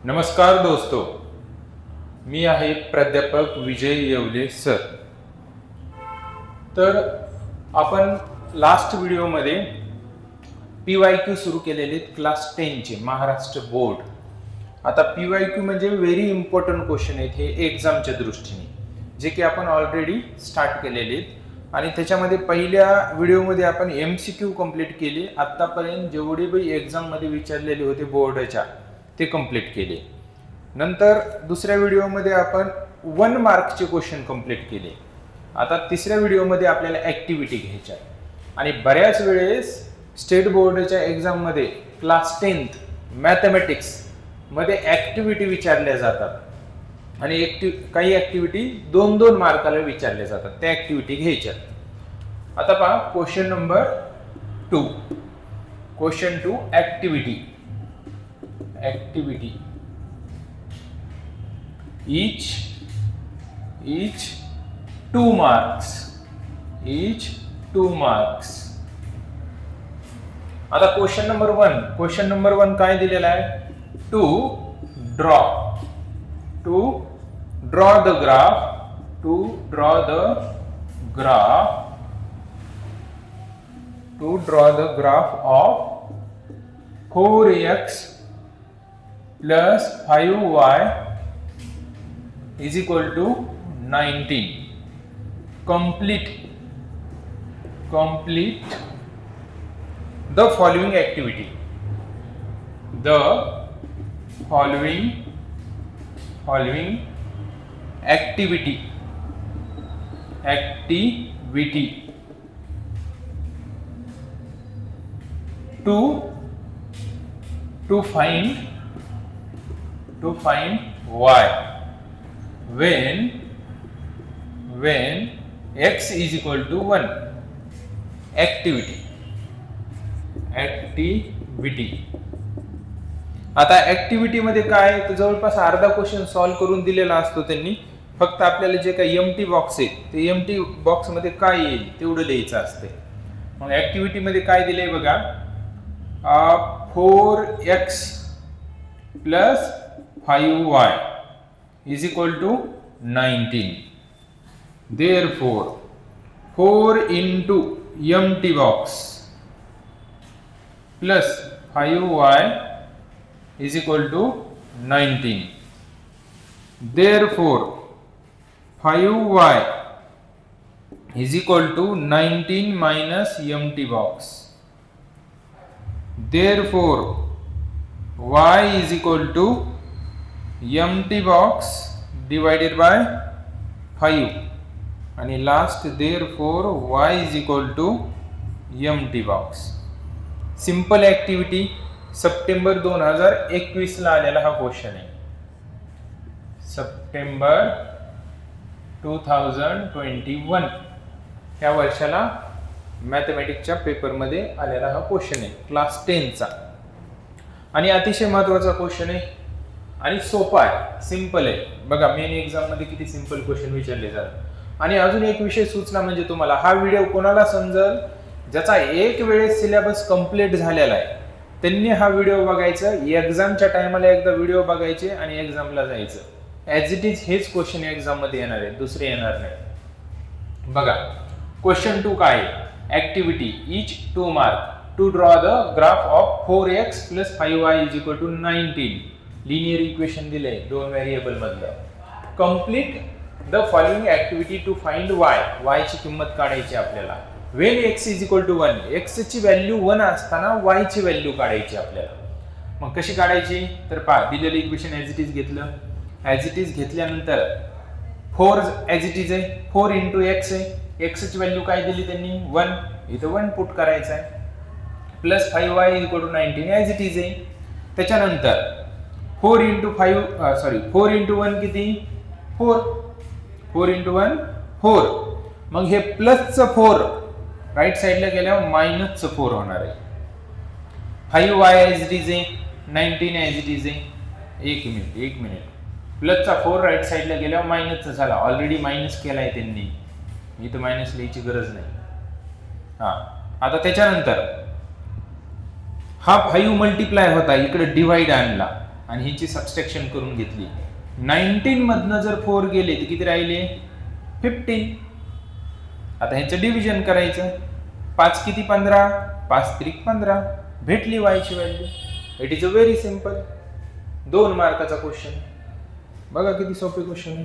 नमस्कार दोस्तों, मी आहे प्राध्यापक विजय येवले सर। तर आपण लास्ट व्हिडिओमध्ये PYQ सुरू केलेले क्लास 10 चे महाराष्ट्र बोर्ड। आता PYQ म्हणजे व्हेरी इम्पॉर्टंट क्वेश्चन आहेत हे एग्जामच्या दृष्टीने, जे की आपण ऑलरेडी स्टार्ट केलेले आहेत आणि त्याच्यामध्ये पहिल्या व्हिडिओमध्ये आपण MCQ कंप्लीट केले। आतापर्यंत जेवढे भी एग्जाम मध्ये विचारलेले होते बोर्डच्या ते कंप्लीट केले। नंतर दुसऱ्या व्हिडिओमध्ये आपण 1 मार्कचे क्वेश्चन कंप्लीट केले। आता तिसऱ्या व्हिडिओमध्ये आपल्याला ऍक्टिव्हिटी घ्यायची आहे आणि बऱ्याच वेळेस स्टेट बोर्डच्या एग्जाम मध्ये क्लास 10th मॅथमॅटिक्स मध्ये ऍक्टिव्हिटी विचारल्या जातात आणि काही ऍक्टिव्हिटी 2-2 मार्काला विचारल्या जातात, त्या ऍक्टिव्हिटी घ्यायच्या। आता पहा question number 2, question 2 activity. each 2 marks, आता क्वेश्चन नंबर 1 काय दिलेला आहे? To draw the graph of 4x plus 5y is equal to 19. Complete the following activity. Activity to find y when x is equal to 1. Activity आता activity मध्ये काय, तर जवळपास अर्धा क्वेश्चन सॉल्व्ह करून दिलेला असतो त्यांनी। फक्त आपल्याला जे काही एम्प्टी बॉक्स आहे ते एम्प्टी बॉक्स मध्ये काय येईल तेवढं लिहायचं असते। मग ऍक्टिव्हिटी मध्ये काय दिलंय बघा, 4x plus 5y is equal to 19. Therefore 4 into empty box plus 5y is equal to 19. Therefore 5y is equal to 19 minus empty box. Therefore y is equal to empty box divided by 5 आणि last therefore y is equal to empty box. Simple activity September 2021 ला आलेला हा question आहे। September 2021 या वर्षाला मॅथमॅटिक्सच्या paper मध्ये आलेला हा क्वेश्चन आहे क्लास 10 चा आणि अतिशय महत्त्वाचा क्वेश्चन आहे आणि सोपा आहे, सिंपल आहे। बघा मेन एग्जाम मध्ये किती सिंपल क्वेश्चन विचारले जातात। आणि अजून एक विषय सूचना म्हणजे तुम्हाला हा व्हिडिओ कोणाला समजेल ज्याचा एक वेळेस सिलेबस कंप्लीट झालेला आहे त्यांनी हा व्हिडिओ बघायचा, एग्जामच्या टायमाला एकदा व्हिडिओ बघायचे आणि एग्जामला जायचं। ॲज इट इज हेच क्वेश्चन एग्जाम मध्ये येणार आहे, दुसरे येणार नाही। बघा क्वेश्चन 2 काय आहे, activity each 2 mark to draw the graph of 4x plus 5y is equal to 19. Linear equation दिले 2 व्हेरिएबल मधलं। Complete the following activity to find y ची किंमत काढायची आपल्याला। when x is equal to 1, x ची value 1 असताना y ची value काढायची आपल्याला। मग कशी काढायची, तर पहा दिलेलं इक्वेशन ॲज इट इज घेतलं, ॲज इट इज घेतल्यानंतर 4 ॲज इट इज आहे, 4 into x आहे, x ची व्हॅल्यू काय दिली त्यांनी 1, इथं 1 पुट करायचं आहे, plus 5y is equal to 19 as it is आहे। त्याच्यानंतर 4 into 1 किती 4 into 1 4, मग हे प्लसचं 4 राईट साइडला गेल्यावर मायनसचं 4 होणार आहे। 5y ॲज इट इज आहे, 19 ॲज इट इज आहे। एक मिनिट प्लसचा 4 राईट साइडला गेल्यावर मायनसचा झाला, ऑलरेडी मायनस केलाय त्यांनी, इथं मायनस लिहायची गरज नाही। आता त्याच्यानंतर हा 5 मल्टिप्लाय होता, इकडे डिवाइड आणला, आणि ह्याची सबस्ट्रॅक्शन करून घेतली. 19 मधनं जर 4 गेले तर किती राहिले? 15. आता ह्याचं डिव्हिजन करायचं. 5 किती 15, 5 त्रिक 15, भेटली वायची value. It is a very simple 2 मार्काचा क्वेश्चन. बघा किती सोपे क्वेश्चन आहे.